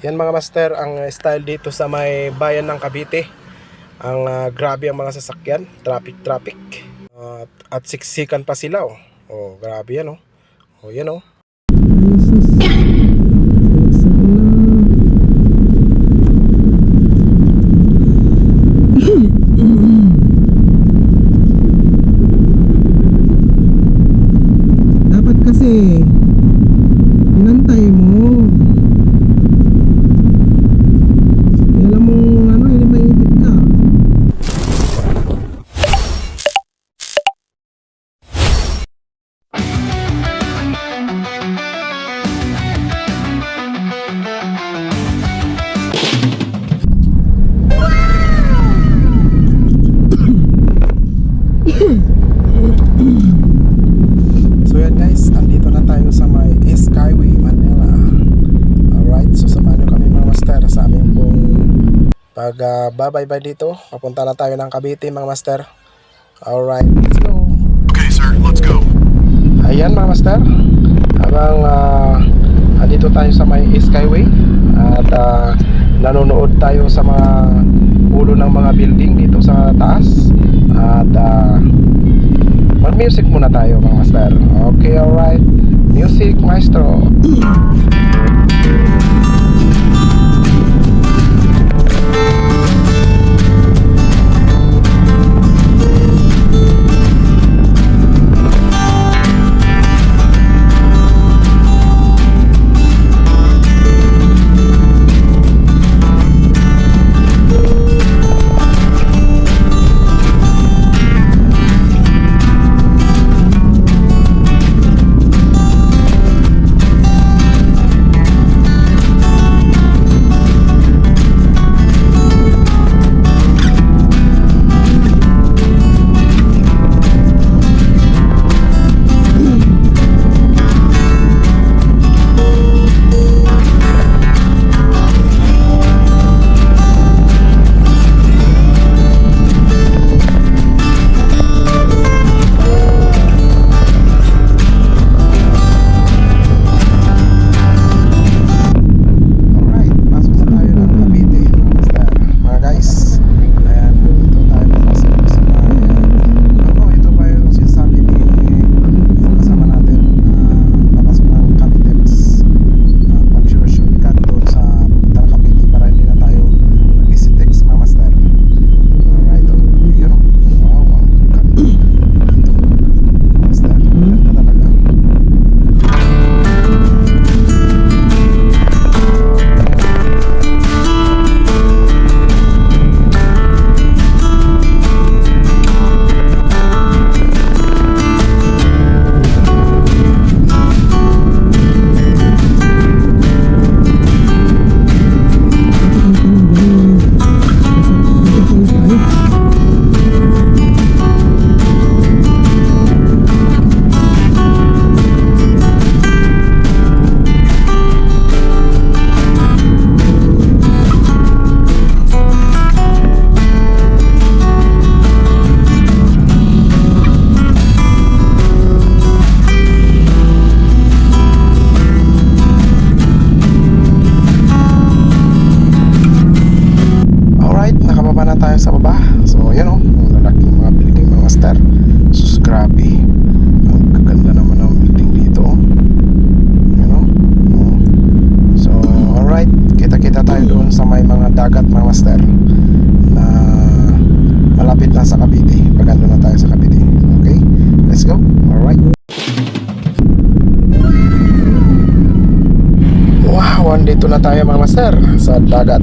Yan mga master, ang style dito sa may bayan ng Cavite. Ang grabe ang mga sasakyan, traffic. At siksikan pa sila oh. Oh, grabe yan oh. Oh, yan oh. Dapat kasi inantay mo. Alam mo ano, hindi maipit ka. So yan guys, andito na tayo sa may Skyway, Manila. Alright, so samahan nyo kami mga master sa aming pong pag-babaybay dito. Papunta na tayo ng Cavite mga master. Alright, let's go. Okay, sir, let's go. Ayan mga master, habang andito tayo sa may Skyway at nanonood tayo sa mga ulo ng mga building dito sa taas. At mag-music muna tayo mga master. Okay, alright. Music maestro. Sa baba. So yan o, ang lalaking mga building mga master. Sus, grabe. Ang gaganda naman ng building dito. Yan o. So alright, kita-kita tayo doon sa may mga dagat mga master na malapit na sa Cavite. Pagando na tayo sa Cavite. Okay, let's go. Alright. Wow, andito na tayo mga master sa dagat.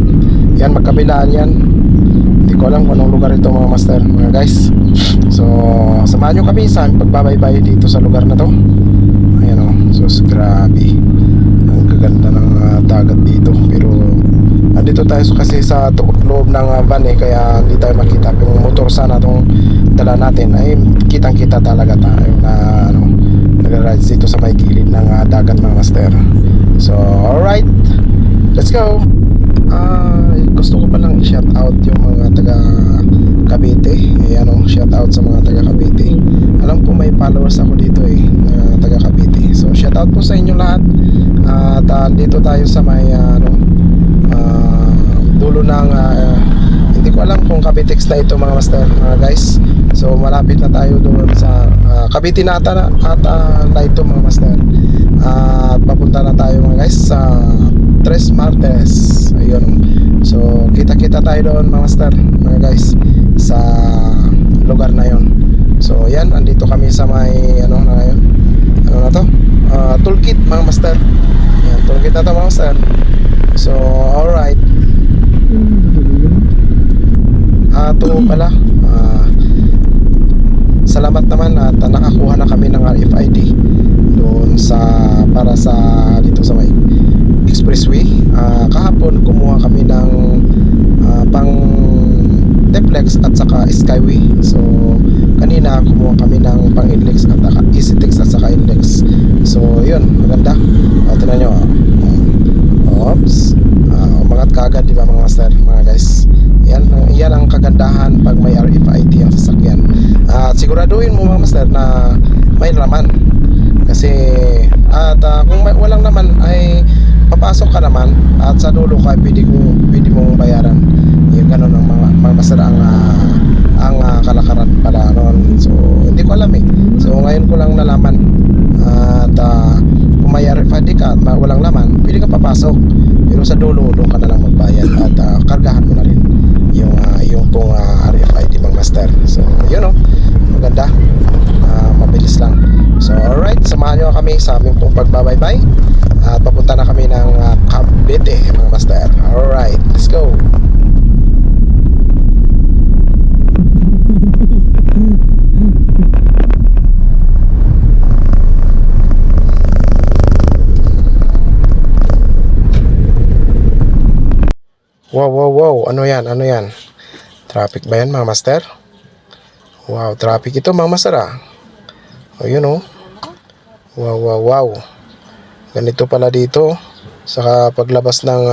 Yan, magkabilaan yan. Hindi ko alam kung anong lugar ito mga master, mga guys. So samahan nyo kami sa pagbabaybay dito sa lugar na to. Ayan o, so grabe. Ang gaganda ng dagat dito. Pero andito tayo kasi sa loob ng van kaya hindi tayo makita. Yung motor sana itong dala natin ay kitang kita talaga tayo na nagra-rides dito sa may gilid ng dagat mga master. So alright, let's go. Gusto ko palang i-shout out yung mga taga Cavite. Ayan o, shout out sa mga taga Cavite. Alam ko may followers ako dito taga Cavite. So shout out po sa inyo lahat. At dito tayo sa may ng hindi ko alam kung Cavitex na ito mga master, mga guys. So malapit na tayo doon sa Cavite na ata na ito mga master. At papunta na tayo mga guys sa Tres Martes. Ayun. So kita-kita tayo doon mga master, mga guys, sa lugar na yon. So yan, andito kami sa may ano na ngayon. Ano na to? Toolkit mga master. Yan, toolkit na to mga master. So alright. Ito pala, salamat naman at nakakuha na kami ng RFID doon sa para sa dito sa may expressway. Kahapon kumuha kami ng pang Deplex at saka Skyway. So kanina kumuha kami ng pang Inlex at saka EasyTex at saka Inlex. So yun, maganda. Tingnan nyo. Oops. Umangat kaagad, di ba mga master, mga guys. Yan ang kagandahan pag may RFID ang sasakyan. At siguraduhin mo mga master na may laman. Kasi kung walang laman ay papasok ka naman at sa dulo ka pwede mong bayaran. Yung ganun ang mga master ang kalakaran pala noon. So hindi ko alam eh. So ngayon ko lang nalaman. At kung may RFID ka at walang laman, pwede ka papasok. Pero sa dulo, doon ka na lang magbayad at kargahan mo na rin yung pong RFID mga master. So yun o, maganda, mabilis lang. So alright, samahan nyo kami sa aming pong pagbabaybay at papunta na kami ng Cavite mga master. Alright, let's go. Wow, ano yan? Traffic ba yan mga master? Wow, traffic ito mga master O yun o. Wow. Ganito pala dito sa paglabas ng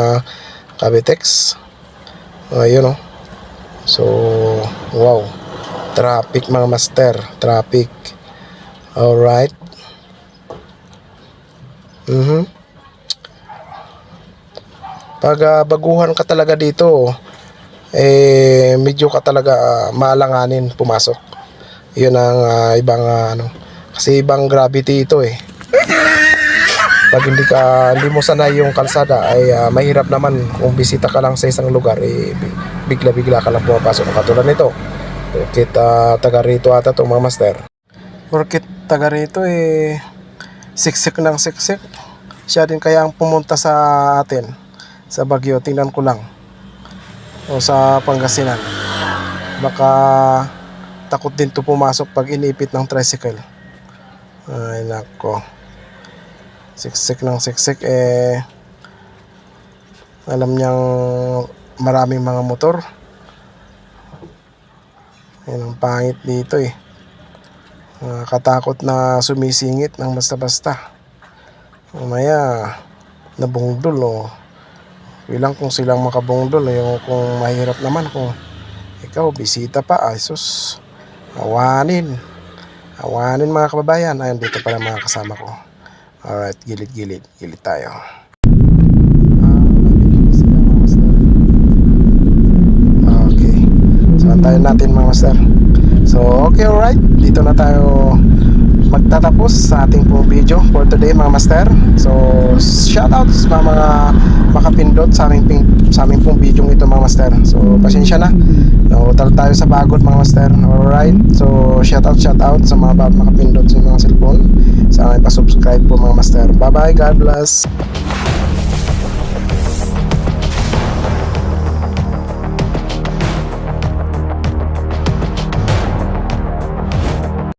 Cavitex. Ayun o. So, wow. Traffic mga master. Traffic. Alright. Pag baguhan ka talaga dito, medyo ka talaga maalanganin pumasok. Yun ang ibang kasi ibang gravity ito eh. Pag hindi mo sanay yung kalsada ay mahirap naman kung bisita ka lang sa isang lugar, bigla-bigla ka lang pumapasok. Katulad nito, porkit taga rito ata itong mga master. Porkit taga rito siksik ng siksik. Siya din kaya ang pumunta sa atin sa Baguio, tingnan ko lang, o sa Pangasinan, baka takot din to pumasok pag iniipit ng tricycle. Ay nako, siksik ng siksik alam niyang maraming mga motor. Yan ang pangit dito katakot na sumisingit ng basta-basta, mamaya nabungdol ilang kung silang makabungdol yung kung mahirap naman kung ikaw bisita pa. Sus, awanin mga kababayan. Ayun, dito pala mga kasama ko. Alright, gilid tayo. Okay, so antayin natin mga master. So okay, alright, dito na tayo magtatapos sa ating pong video for today mga master. So shoutouts mga makapindot sa aming pong video ito mga master. So pasensya na, nautal tayo sa bagot mga master. Alright, so shoutout sa mga bawat makapindot sa mga cellphone, sa aming pa-subscribe po mga master. Bye bye, God bless.